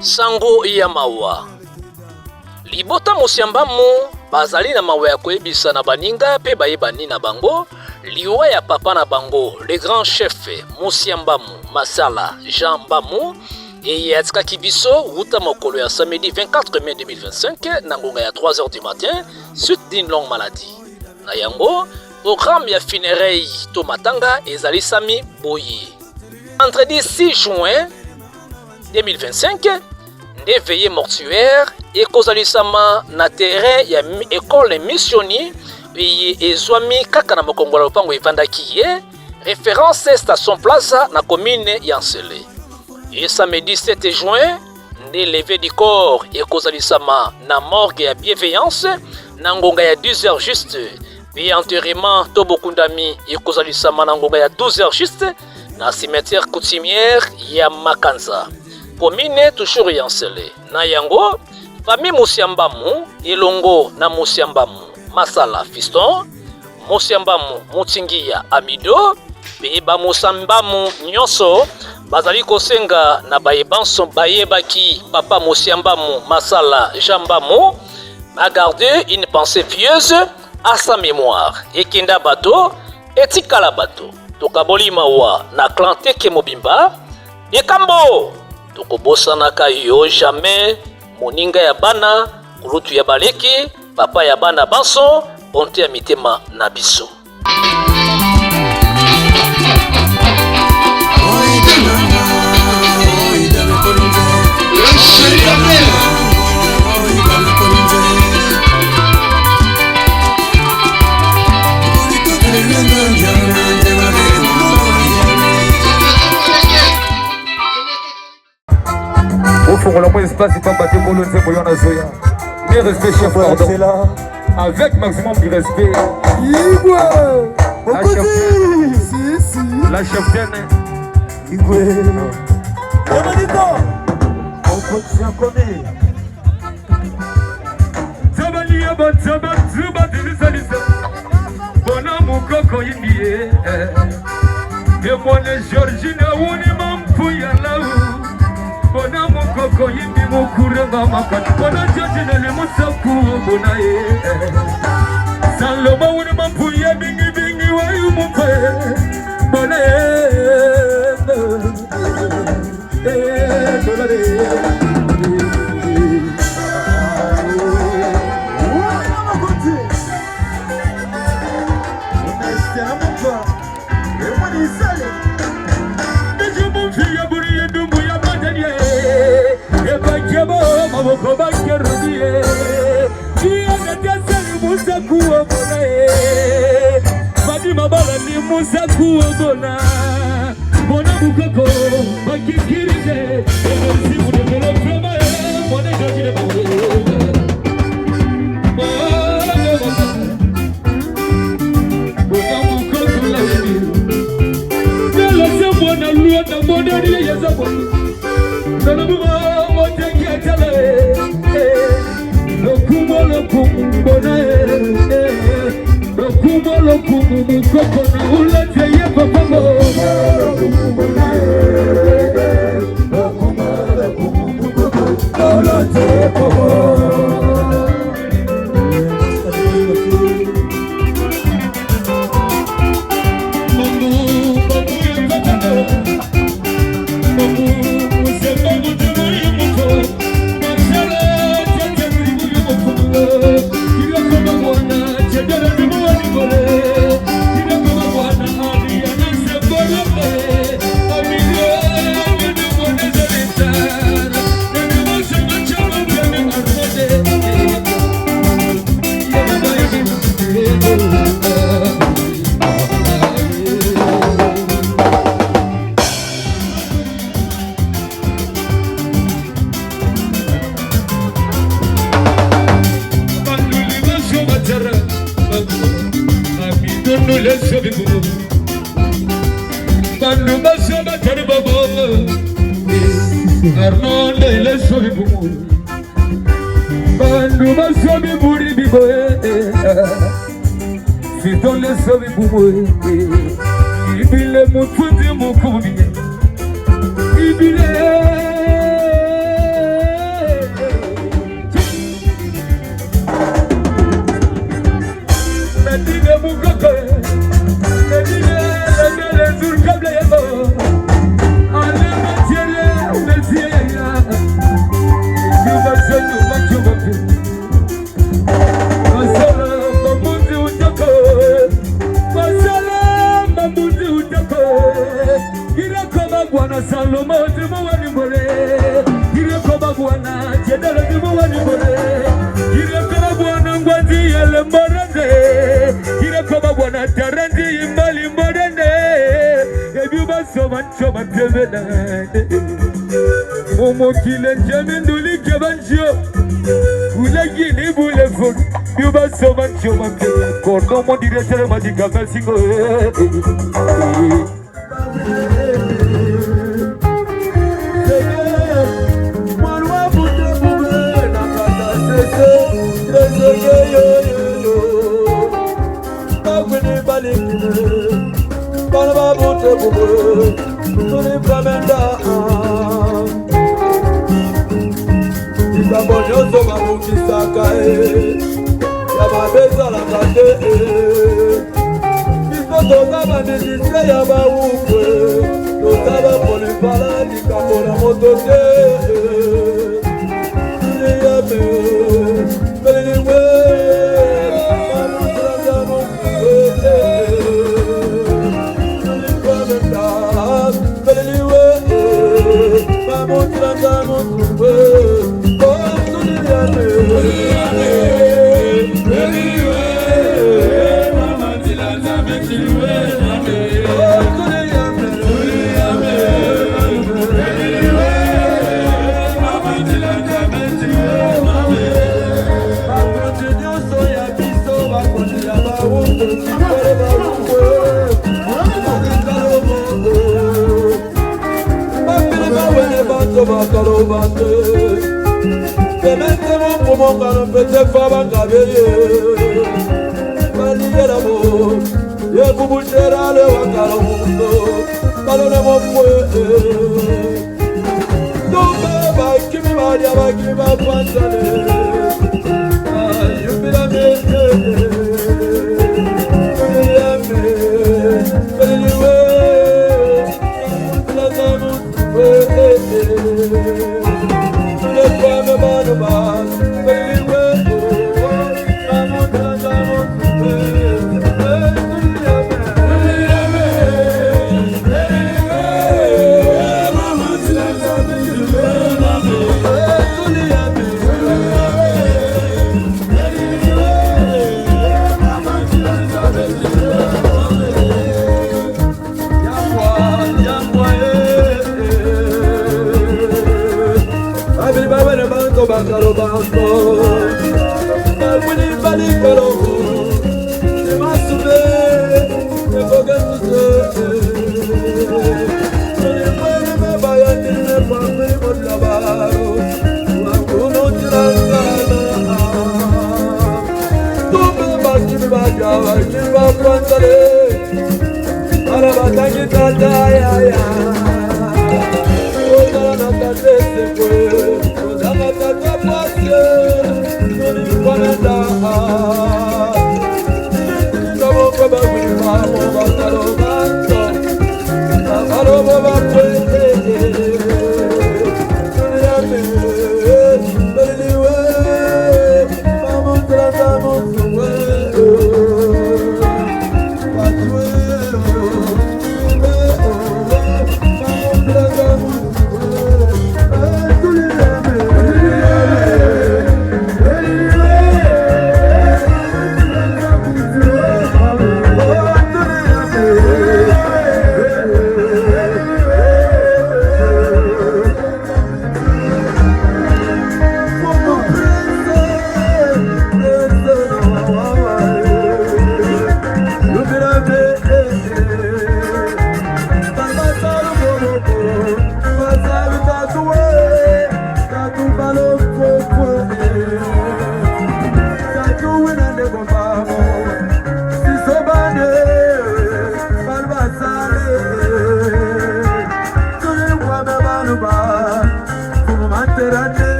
Sango ya mawa libota musiambamu bazali na mawa ya koyebisa na baninga pe bayebani na bango liwa ya papa na bango le grand chef musiambamu Masala Jean Bamu et atikaki biso wuta mokolo ya samedi 24 mai 2025 na ngonga ya 3h du matin suite d'une longue maladie na yango programme ya funérailles to matanga ezali sami boye vendredi 6 juin 2025 nde veillée mortuaire ekozalisama na terrain ya école missionnaire ezwami kaka na mokongola lopango evandaki ye référence station plaza na commune ya Nsele. Et samedi 7 juin nde levé du corps ekozalisama na morgue ya bienveillance na ngonga ya 10h juste et enterrement to bokundami ekozalisama na ngonga ya 12h juste na cimetière coutumière ya Makanza commune toujours ya Nsele. Na yango famille Musiambamu elongo na Musiambamu Masala Fiston, Musiambamu Mutingia Amido, pe ba Musiambamu nyonso bazali kosenga na bayebanso bayebaki papa Musiambamu Masala Jambamu a gardé une pensée pieuse à sa mémoire. Ekenda bato etikala bato tokaboli mawa na klante ke mobimba yekambo tokobosanaka yo jamais moninga ya bana kulutu ya baleki papa ya bana baso ponte ya mitema na biso. Au fond, la moins espace, c'est pas battre pour le zéro, y'en a zoya. Mais respect, chef, pardon. Avec maximum de respect. La cheftaine. Bona mukoko yimbi mukuranga makati bona joji na lemusaku bona ye Salomo wuni mampuye bingi bingi wa yumukwe bona Maboko bakerudiye Dia natasali musa kuobona Madi mabala ni musa kuobona Bona mukoko bakikirize Simu de melo krema Bona joji de bawe Bona mukoko la yedi Nela se bona lua na bona niye yeza bona Nela muma Ibile Bwana Salomo timuwani mbole Irekoba Bwana Jedala timuwani mbole Irekoba Bwana Ngwanzi yele mborende Irekoba Bwana Taranti imbali mborende Ebyuba soman choma tevena Momo kile njeminduli kebanjio Ule gini bule fun Ebyuba soman choma tevena Kordo mo diretere majika melsingo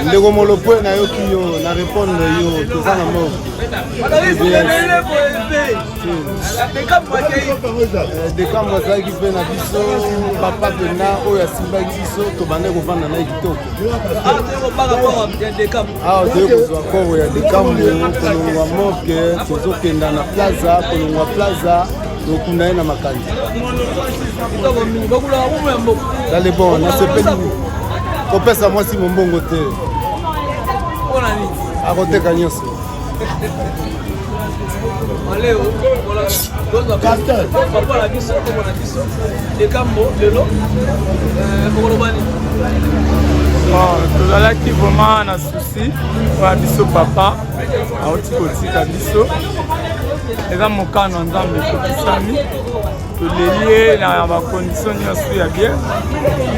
ndeko molopwe na yo kiyo na répondre yo toza na mort dekambo azalaki mpe na biso papa pena oyo asimbaki biso tobande kovanda na ye kitoko awa toye kozwa koro ya dekambo kolongwa moke tozokenda na plaza kolongwa plaza tokunda ye na makanzi dale bon nasepeli kopesa mwasi mombongo te akoteka nyonso tozalaki vraiment na susi mpona biso papa auti kotika biso eza mokano ya Nzambe ekokisami toleli na bakondition nyonso ya bien.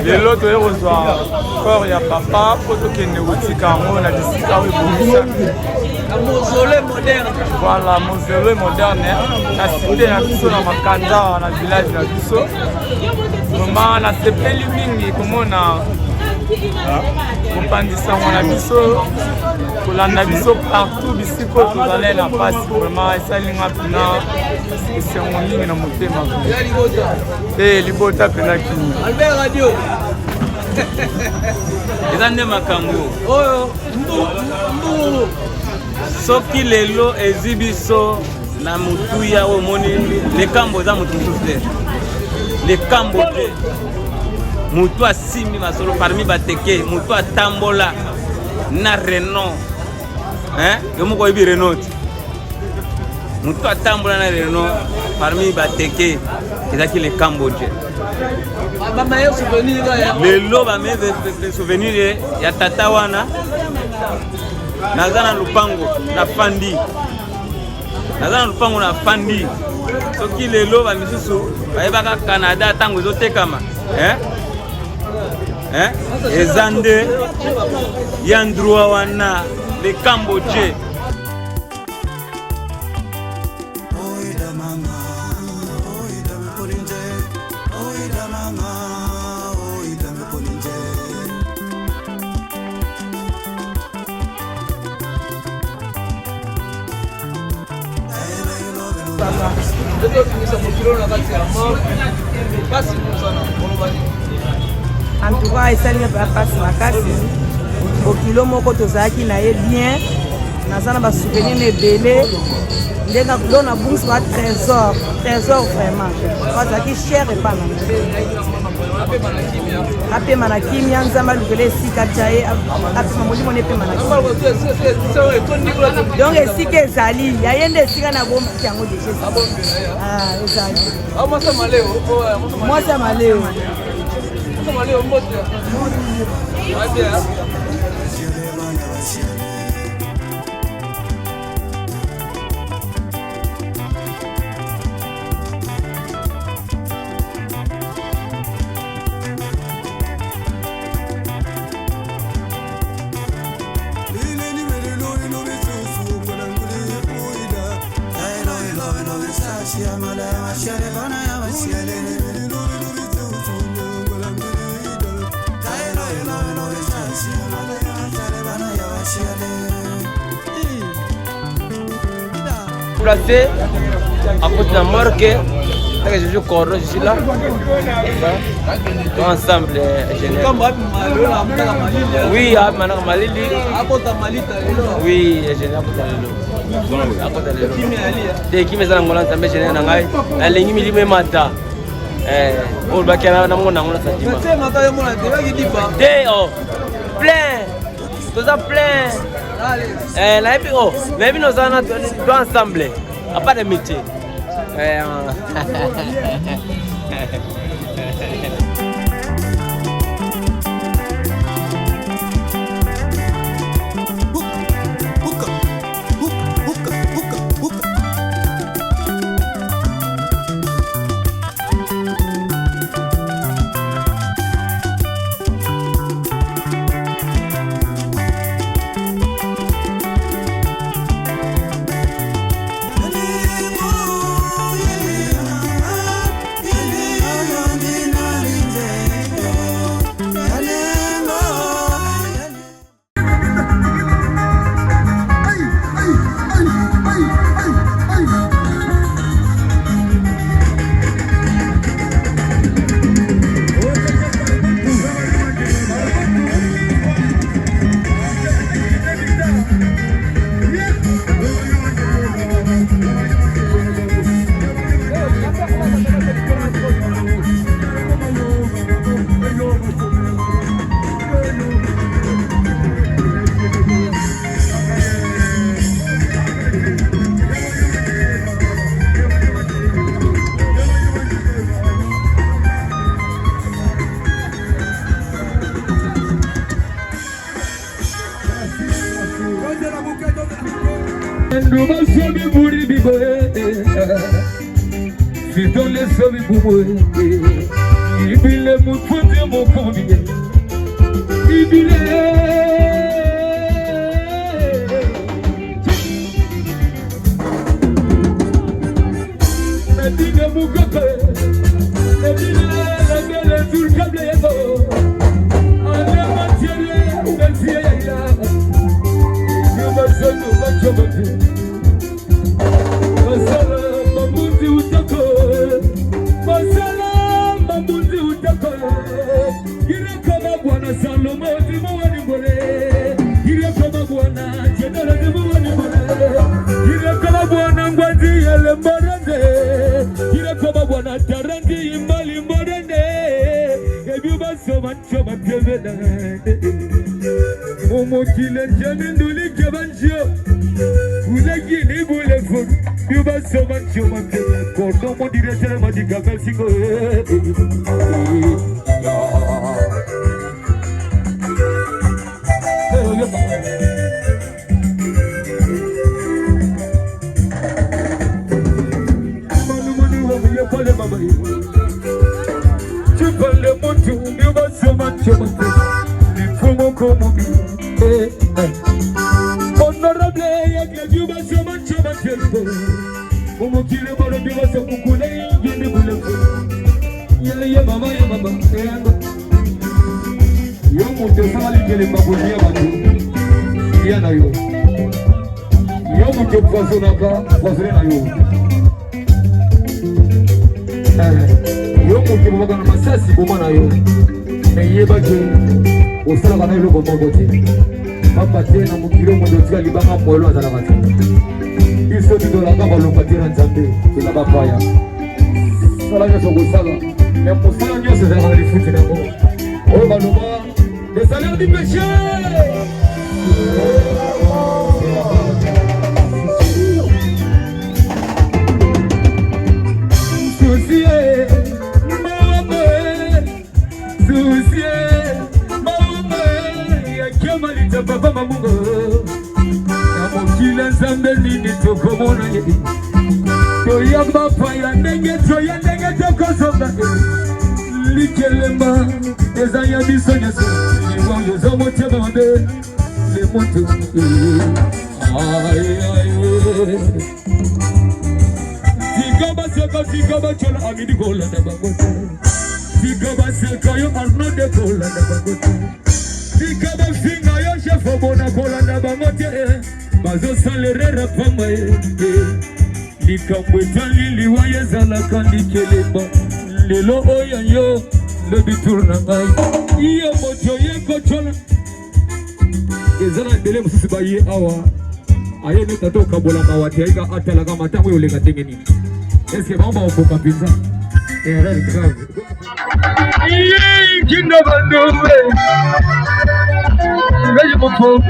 Lelo toye kozwa corps ya papa mpo tokende kotika yango na bisika oyo ebongisami. Voilà, mausolée moderne na cité na biso na Makanda na village na biso. Vraiment nasepeli mingi komona kopandisa na biso kolanda biso partout bisiko tozali na pasi. Vraiment esalinga mpena esengo mingi na motema libota mpena kini eza nde makambo oyo soki lelo ezi biso na mutuya oyo omoni lekambo eza motu mosusu te lekambo te motu asimbi masolo parmi bateke motu atambola na renon yo moko oyebi renon te motu atambola na renon parmi bateke ezaki lekambo te lelo bame souvenir ya tata wana naza na lupango na fandi soki lelo bamisusu bayebaka Canada ntango ezotekama eza nde ya ndroit wana lekambo je en tout cas esalinga mpe apasi makasi bokilo moko tozalaki na ye bien naza na basouvenir na ebele ndenga lo na bungisi ba trésor vraiment bazalaki cher epa na apema na kimia nzambe alukela esika tia ye apema molimo na epema na kimia donc esika ezali yaye nde esika na bombiki yango deja ezali mwasi ya maleo placé à côté de la morgue. Je joue corps, je suis là. Ensemble, général. Oui, à Malili. Oui, général. Te qui me zana ngola ntambe général nangai. Na lengi milimo mata. Pour bakana na mona ngona satima. Te oh. Plein. Tout ça plein. La epi oh, mais nous allons ensemble. À pas de métier. Nduba sobi buri biboe C'est dans les sommes pour moi. Il est mon fond de mon combien. Il Nadine mon copain. Nadine la belle tout le câble est beau. Allez ma tienne, merci à la. Je m'assure que ma chobate. Masalam mamuzi utako. Masalam mamuzi utako. Ire kama bwana Salomo dimu wani bole. Ire kama bwana Jedala dimu wani bole. Ire kama bwana Ngwazi ele mborende. Ire kama bwana Tarandi imbali mborende. Ebi baso mancho mapyevena. Momo kile jaminduli kebanjo. Ulagini bule fun. You must so much you must go. No more direction of the Mexico. Le salaire du péché. Soucié, maman, y'a malita papa mamungo. Namokila zambe nini toko mona ye. Toya bapa ya nenge toko zonga. Likelema, ezaya bisonya so. Iwa yozo mote bande, le moto. Ay ay. Sigaba chola amidi gola na bangote. Sigaba seka yo arno de gola na bangote. Sigaba finga yo chefo bona gola na bangote. Bazo salerera pamba Likambweta lili waye zala kandi keleba. Lelo oya yo lebi turna ngai. Iya moto ye kochola. Ezala ndele musisi baye awa. Aye nita toka bola mawati ya iga atala kama tangu yule katenge nini. Eske mamba ukoka pizza. Erreur grave. Iye kinda bandombe. Veje moto.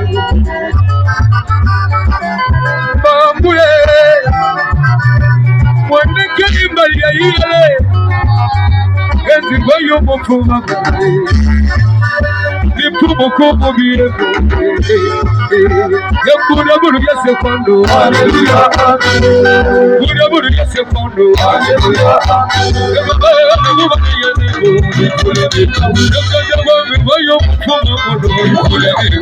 Bambule. Mwende kenimbali ya ile. Ezi bayo mokuma kare. Nipumo komo bire kore. Yambura buru ya sekwando. Hallelujah. Bura buru ya sekwando. Hallelujah. Yambura buru ya sekwando. Yambura bayo mokuma kare.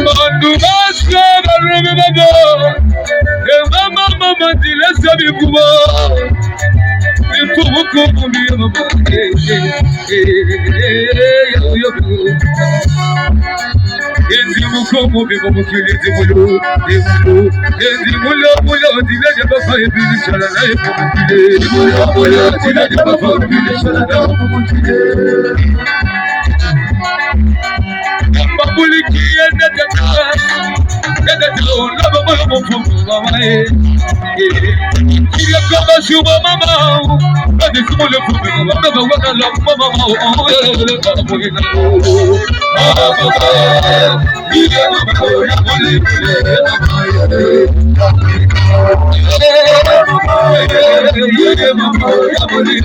Mandu basla barebe babo, mama dilesa bikubo, bifuko kumbiyo babo, yo. Enzi mukomo bibo mukili zimulo, enzi mulo dileje baba ebili chala na ebili, mulo dileje baba ebili chala na ebili. Mabuliki yendeta laba moyo mfumu mamae. Kile kama shuba mama, badi kumule fumu mama wana la mama mama. Ile mama ya muli ile mama ya muli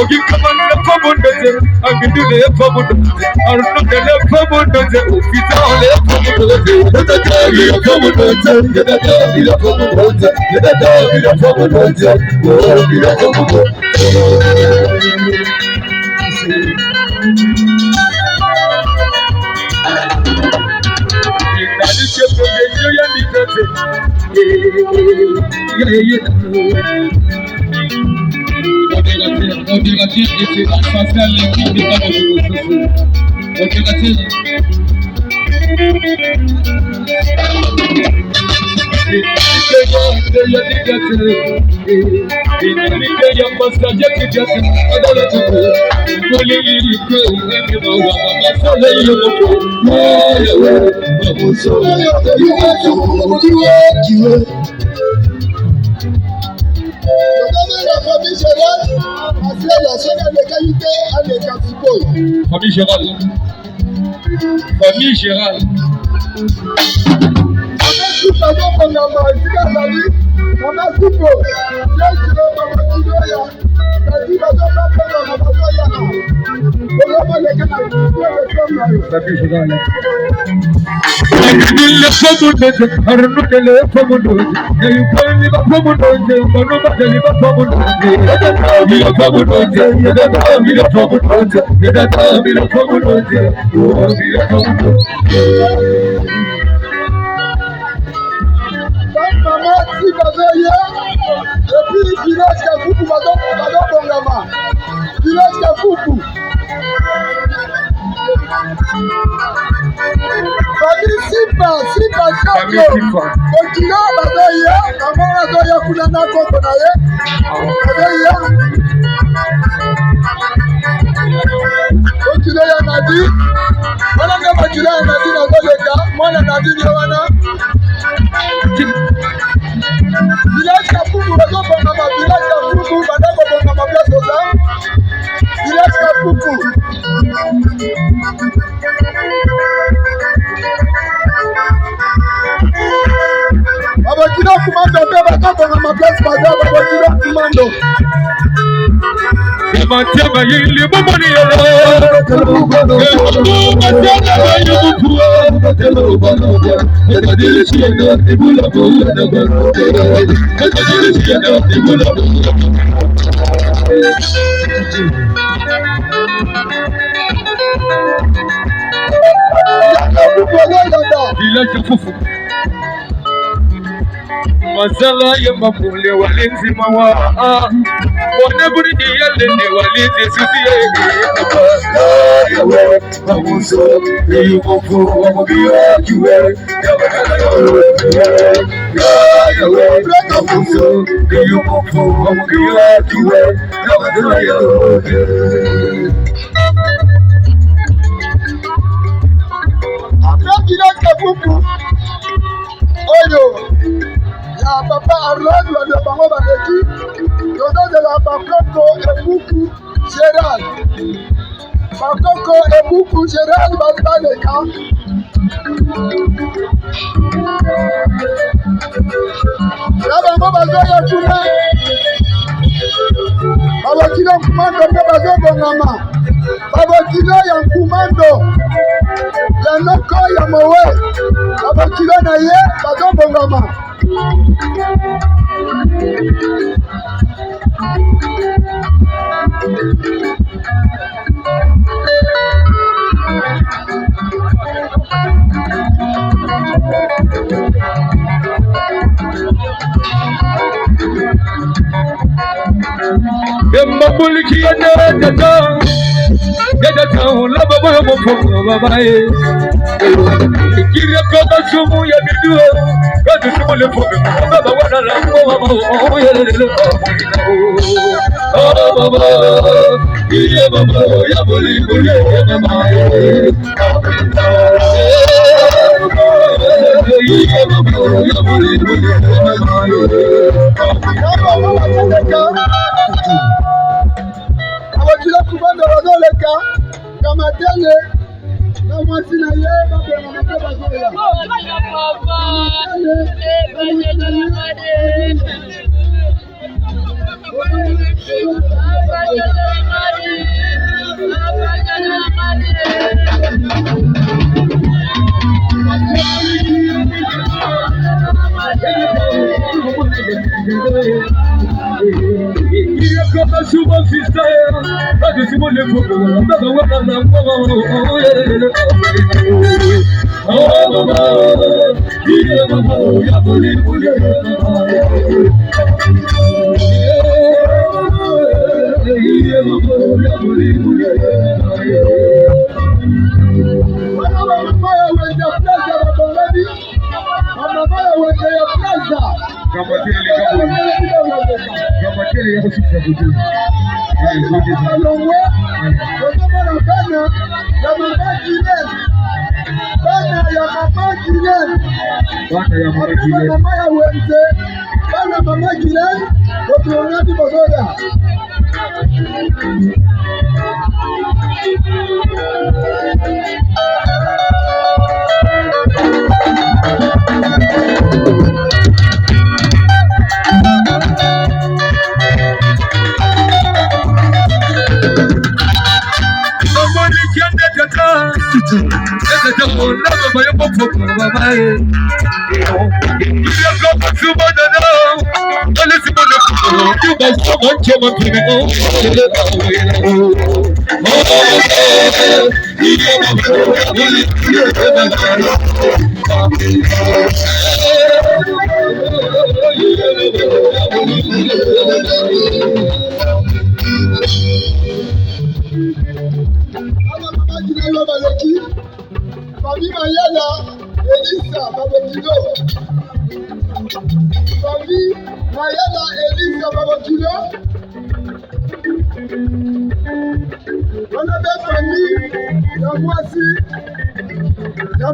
Ogi kamana komundoze, agidule komundoze, arunukele komundoze, ufitale komundoze, yedadagi komundoze, yedadagi komundoze, yedadagi komundoze, ogi komundoze. Indali chepo genyo ya nitete, Modérateur était Pascal l'équipe des femmes de Famille Gérald. Famille Gérald. Mazala ya mabule walinzi mawa Wane buridi ya lende walinzi suziye Ya we, mamuso, yu kufu wa mbiwa juwe Ya we, mamuso, yu kufu wa mbiwa juwe Ya we, Papa Arlande, le baron Baneki, le de la Bakoko et beaucoup Gérald. Bakoko et beaucoup Gérald Baneka. La baron Bazoya Touma. Babakilo Kumando, Bazo Bongama. Babakilo Yan Kumando. Yanoko Yamowe. Babakilo Naye, Bazo Bongama. Mbuliki ya tata laba mfumo babaye Kiri kama sumu ya biduo Kati sumu lefume Baba wana la Oh baba Iye baba ya boli boli ya mama Iye baba ya boli boli ya mama Awakila kubanda wadoleka kama tele na mwasi na ye baba na mababa zoya.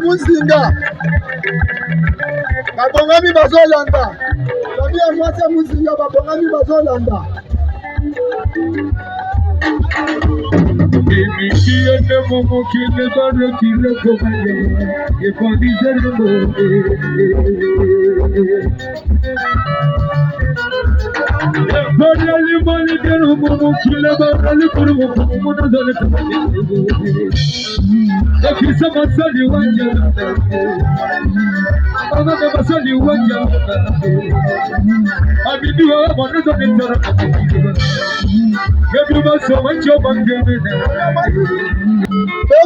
Muzinga babongami bazolanda babi ya mwasi ya Muzinga babongami bazolanda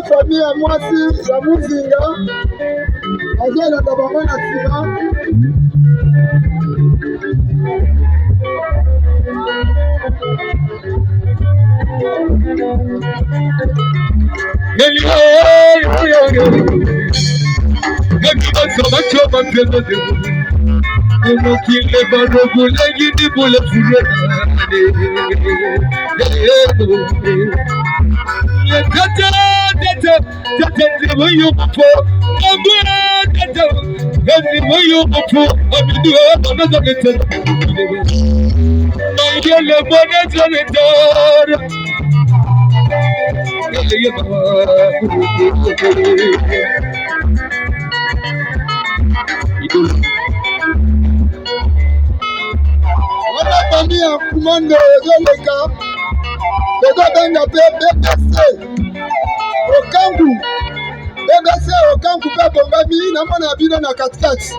famille ya mwasi ya Muzinga azolanda bango na nsima wana famille ya Kumando ezoleka tozobenga mpe BBC Okangu BBC Okangu mpe bongami namona bino na katikati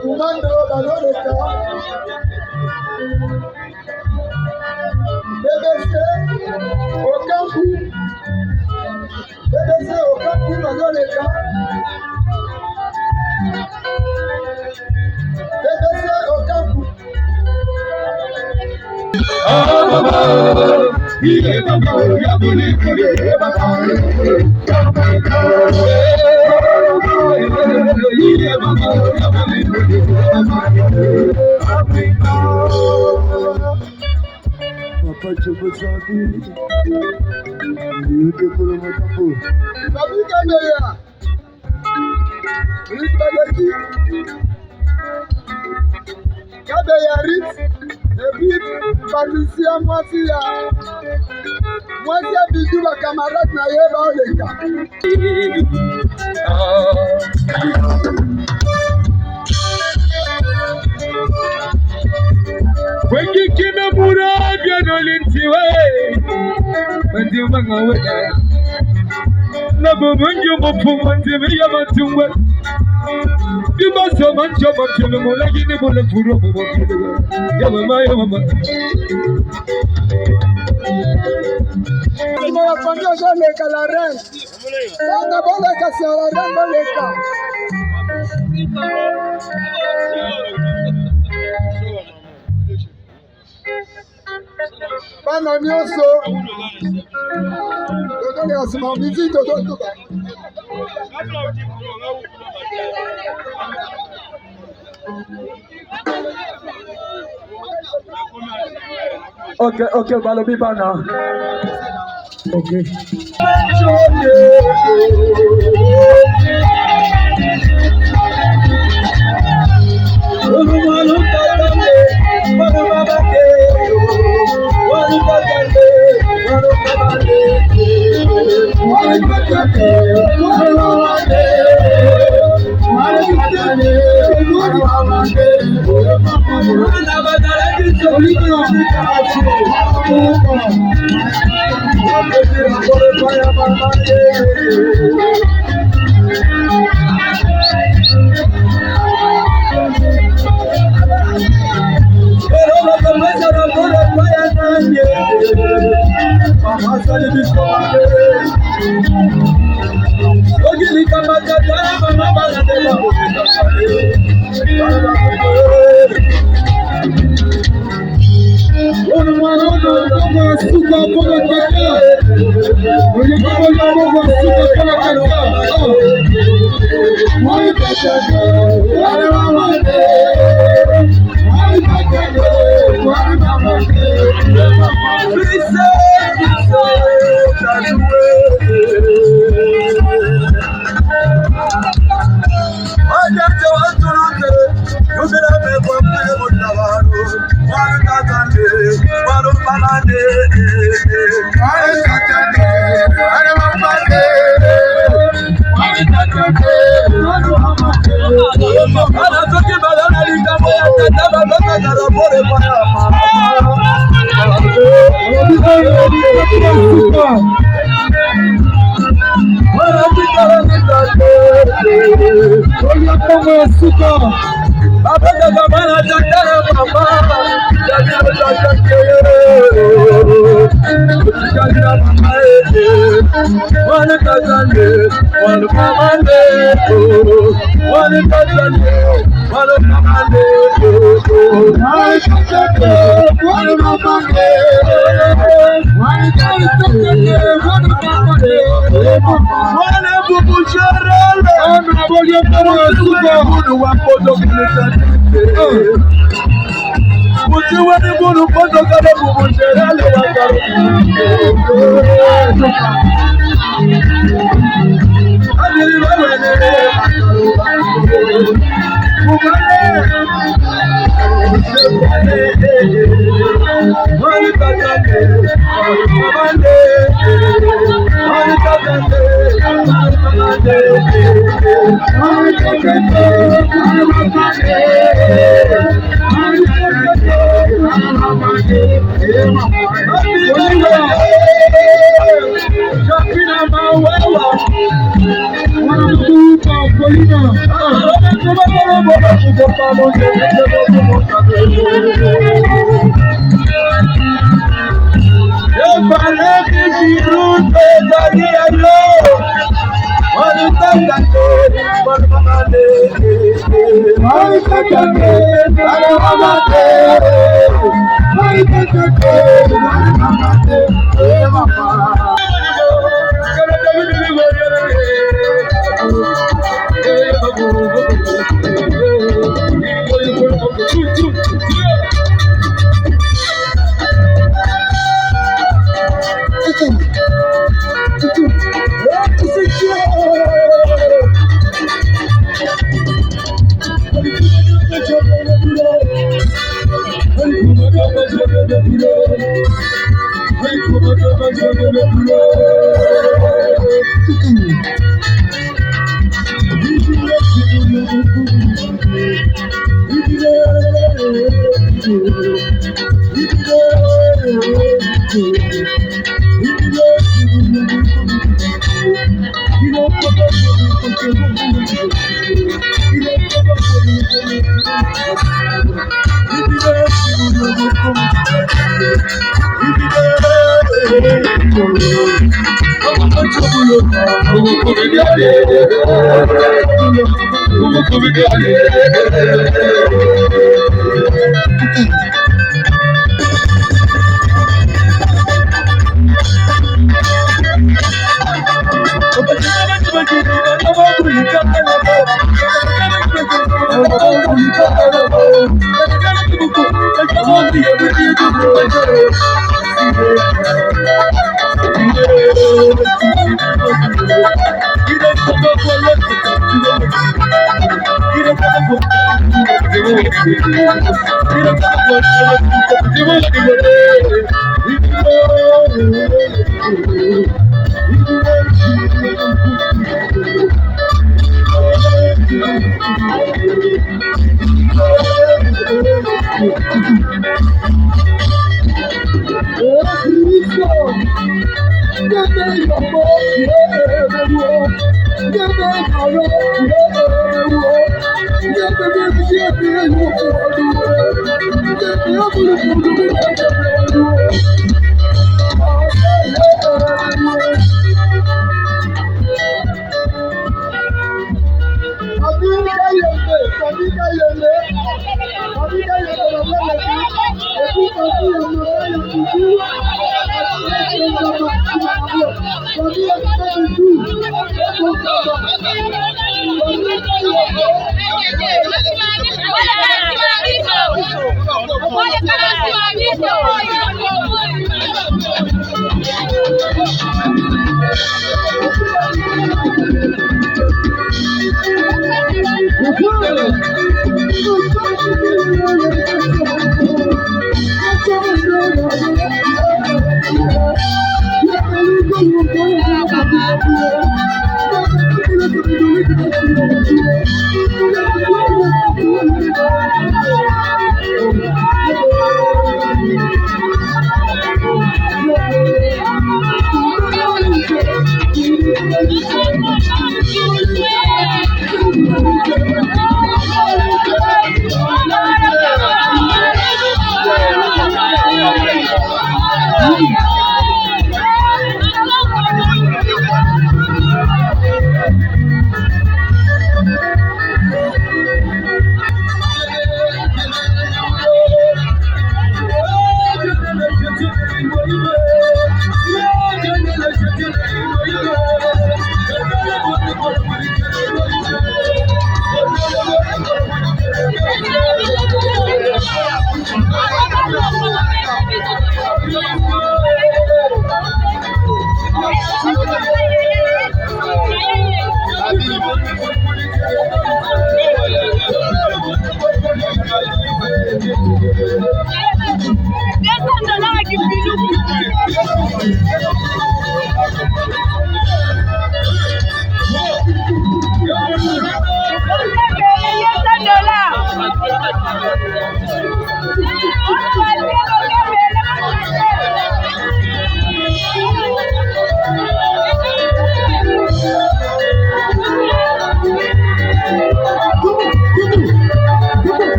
Kumando baloleka BBC Okangu baloleka Patricia Mwasia Bidou ma camarade na yeba oleka Wengi kina mura biano lintiwe Mandi manga wena Nabo mungi mpumu mantimi ya mantungwe Dimaso mancho mantimi mula gini mula furo mula Ya mama ya mama Mwa konjo leka la reine Banda boleka si la reine boleka Bana nyonso Toto ni asima mbizi toto tuba Okay, Balobi Bana. Okay.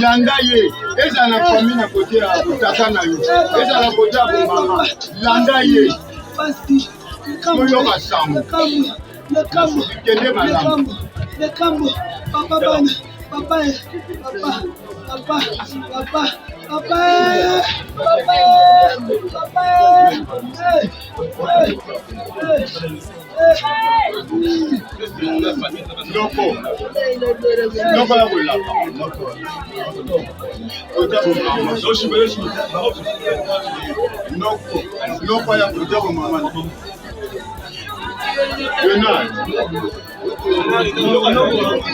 Langa ye, eza na famille na côté ya kutaka na yo. Eza na côté ya mama. Langa ye. Koyo masango. Kende malamu. Papa bana. Papa. Loko ya wela. Loko ya kutaka mama.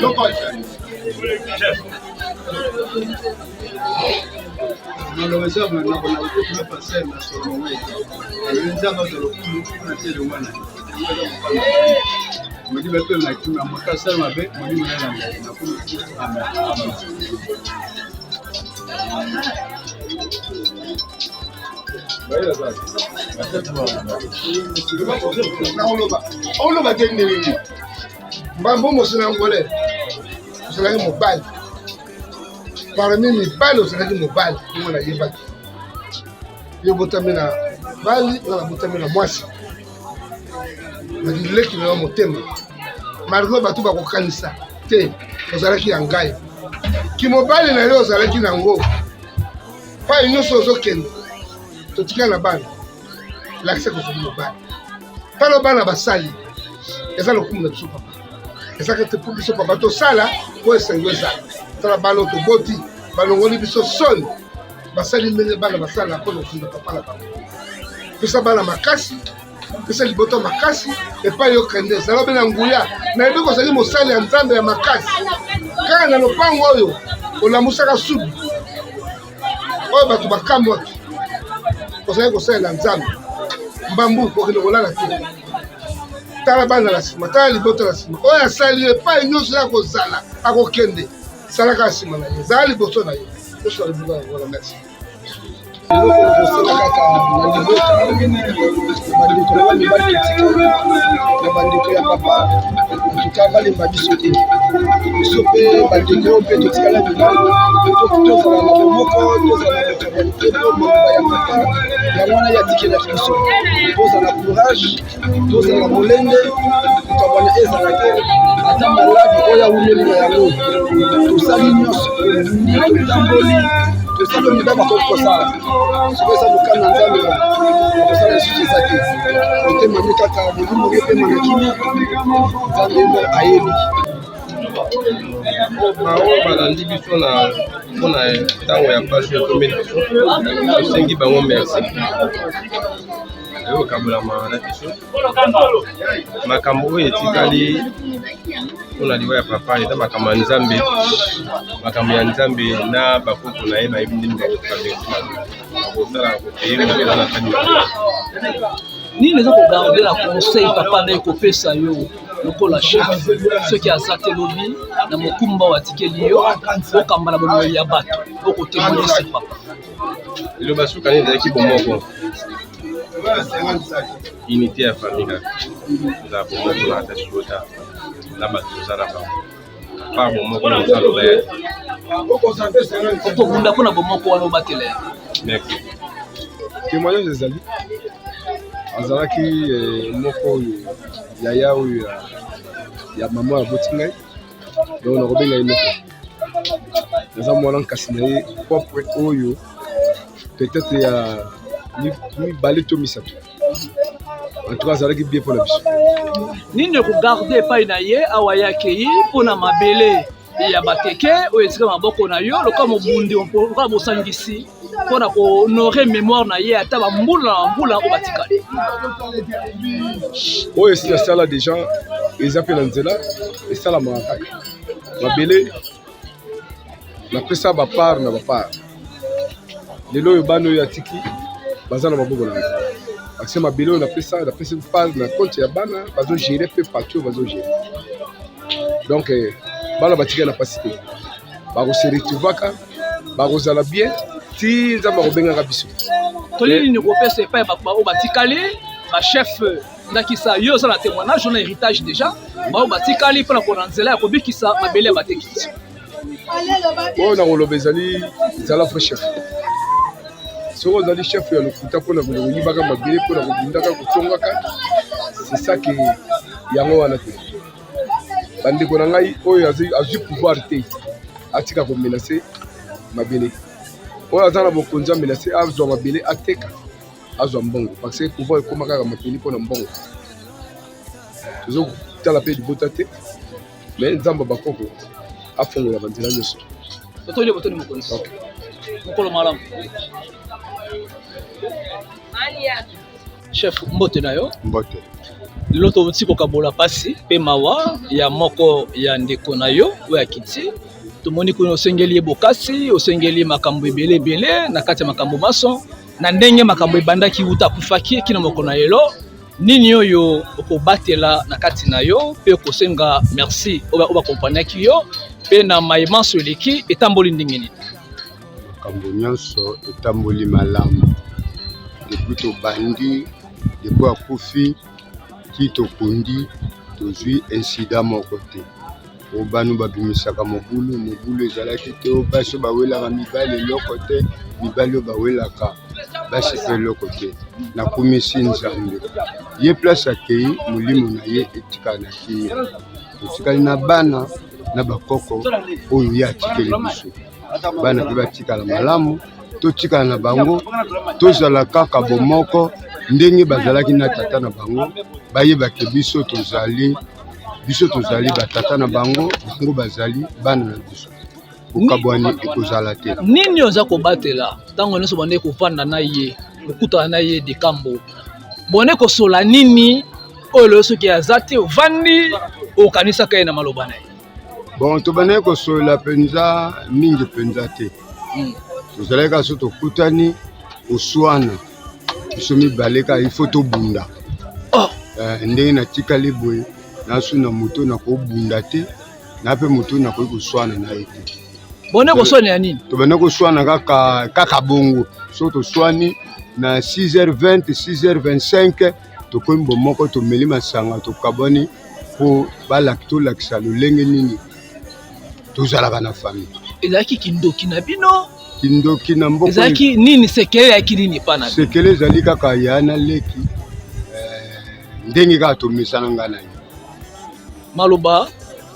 Loko. Parmi mes balles, c'est des balles. On a eu battu. Je botamina bali, on a botamina moisi. On a dit le qui n'a pas mon thème. Malgré batu ba kokanisa, te, ozalaki ya ngai. Ki mobali na yo ozalaki nango. Pa nyonso ozokende. Totika na bana. L'accès ko soki mobali. Pa lo bana basali. Eza lokumu na biso papa. Eza ke te pour biso papa to sala, ko esengo eza. Tala balo to boti, balongoli biso son. Basali mene bana basala ko lokunda papa la papa. Pesa bana makasi. Pesa liboto makasi epai yo kende sala bena nguya na yebi kozali mosali ya nzambe ya makasi kaka na lopango oyo olamusaka subi oyo bato bakamwaki kozali kosalela nzambe mbambu kokende kolala te tala bana la nsima tala liboto la nsima oyo asali epai nyonso ya kozala akokende salaka ya nsima na ye zala liboso na ye nyonso ya liboto yango na merci bandeko ya papa tuka balemba biso te biso mpe bandeko oyo mpe totikala mibali tozala na bomoko tozala na kapalité bomamba ya papa yango wana yatikelaki biso tozala courage tozala molende tokabwana ezalaki ata maladi oyo awumeli na yango tosali nyonso totamboli tosali mibali bakoki kosala soki eza mokana nzambe kosala lisusu eza te otemani kaka molimo epema na kimia nzambe emo ayebi baoyo balandi biso na mpona ntango ya pasi ya komeli biso tosengi bango merci eyokabolama na biso makambo oyo etikali mpona liwa ya papa eza makambo ya nzambe makambo ya nzambe na bakoko na ye bayebi ndeni bakosala kopeye na tani nini eza kogarde na conseil papa na ye kopesa yo lokola chef soki aza te lobi na mokumba oyo atikeli yo okamba na bomoi ya bato okotemonise papa eloba suka nini ezalaki bomoko unité ya famille eza bomoko na ata silota na bato oza na bango pa bomoko na ozaloba ye okobunda mpona bomoko wana obatela ye merci témoignage ezali azalaki moko oyo yaya oyo ya mama aboti ngai donc nakobenga ye moko naza mwana nkasi na ye propre oyo peut-être ya mibale to misato en tout cas azalaki bien mpona biso nini kogarde epai na ye awa yakei mpona mabele ya bateke oyo etika maboko na yo lokola mobundi lokola bosangisi mpona kohonore mémoire na ye ata bambula na bambula oyo batikali oyo esi nasala déjà eza mpe na nzela esalamaka kaka mabele napesa bapart na bapart lelo oyo bana oyo atiki baza na maboko na ngai akse mabele oyo napesa pas na compte ya bana bazogere mpe partout bazogere donc bana batika na pasi te bakose retrouvaka bakozala bien ti nzambe akobengaka biso toleli ni kopesa epai bao batikali bachef ndakisa yo oza na témoignage na héritage déjà bao batikali mpona kona nzela ya kobikisa mabele ya batekisi oyo nakoloba ezala fo chef soki ozali chef ya lokuta mpona koyibaka mabele mpona kobundaka kotongaka c'est ça ke yango wana te bandeko na ngai oyo azwi pouvoir te atika komenase mabele oyo aza na bokonzi amenase azwa mabele ateka azwa mbongo parce que pouvoir ekóma kaka mapeli mpona mbongo tozotala mpe libota te mais nzambe bakoko afongola banzela nyonso totoli botoni mokonzi mokolo malamu chef mbote na yo mbote lelo toti kokabola pasi mpe mawa ya moko ya ndeko na yo oyo akiti tomoni kuna osengeli ye bokasi osengeli makambo ebele na kati ya makambo maso na ndenge makambo ebandaki wuta akufaki kina moko na lelo nini oyo okobatela na kati na yo mpe okosenga merci oyo bakompaniaki yo mpe na mayemanso eleki etamboli ndenge nini makambo nyonso etamboli malamu depuis tobandi depuis akufi ti tokundi tozwi insida moko te o banu babimisaka mobulu ezalaki te o basi bawelaka mibali eloko te mibali oyo bawelaka basi mpe eloko te nakumisi nzambe ye place akei molimo na ye etikala na kimia totikali na bana na bakoko oyo ye atikeli biso bana mpe batikala malamu totikala na bango tozala kaka bomoko ndenge bazalaki na tata na bango bayebake biso tozali batata na bango bazali bana na biso okabwani ekozala te nini oza kobatela ntango nyonso bande kovanda na ye okutana na ye dekambo bone kosola nini oyo loyo soki aza te ovandi okanisaka ye na maloba na ye bon tobandaki kosola mpenza mingi mpenza te tozalaki kaso tokutani oswana biso mibale kaka ifo tobunda ndenge natikali boye nasu na moto nakobunda te na mpe moto nakoki koswana na ye te bone koswana ya nini tobandaki koswana kaka bongo so toswani na 6h20 6h25 tokomi bomoko tomeli masanga tokabwani mpo tolakisa lolenge nini tozalaka na famille ezalaki kindoki na bino kindoki na mboka ezalaki nini sekele yaki nini pa na sekele ezali kaka ya na leki ndenge kaka tomesana ngai na ye maloba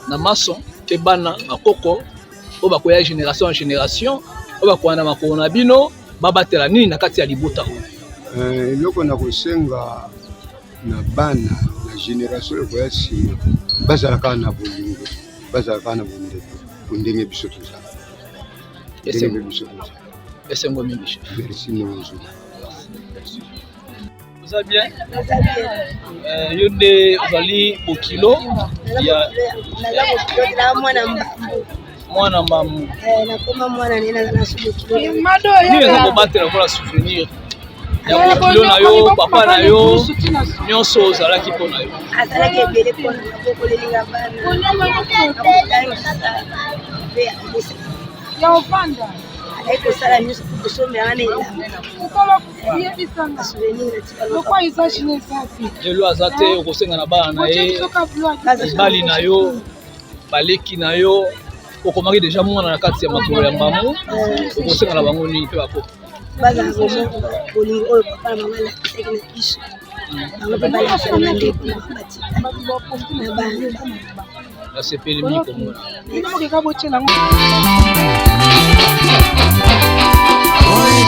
na maso mpe bana bakoko oyo bakoya génération en génération oyo bakoya na makolo na bino babatela nini na kati ya libota oyo eloko na kosenga na bana na génération ekoya nsima bazala kaka na bolingo bazala kaka na bondeko ndenge biso tozala esengo mingi chef merci nonzo oza bien yo nde ozali bokilo ya mwana mbamu nakoma mwana nene nazala subokilo nini eza kobatela mpona souvenir ya bokilo na yo papa na yo nyonso ozalaki mpo na yo azalaki ebele mpona nakokolelinga bana nakotangisa mpe apesa azalaki kosala nyonso kosombelanga na elanga souvenir lelo aza te okosenga na bana na ye mibali na yo baleki na yo okomaki deja mwana na kati ya makolo ya mbamu okosenga na bango nini mpe bakoko bazala bomoko bolingo oyo papa na mama alakisaki na biso bango mpe balakisaka na ndeko na batika na bana nasepeli mingi komona Oh,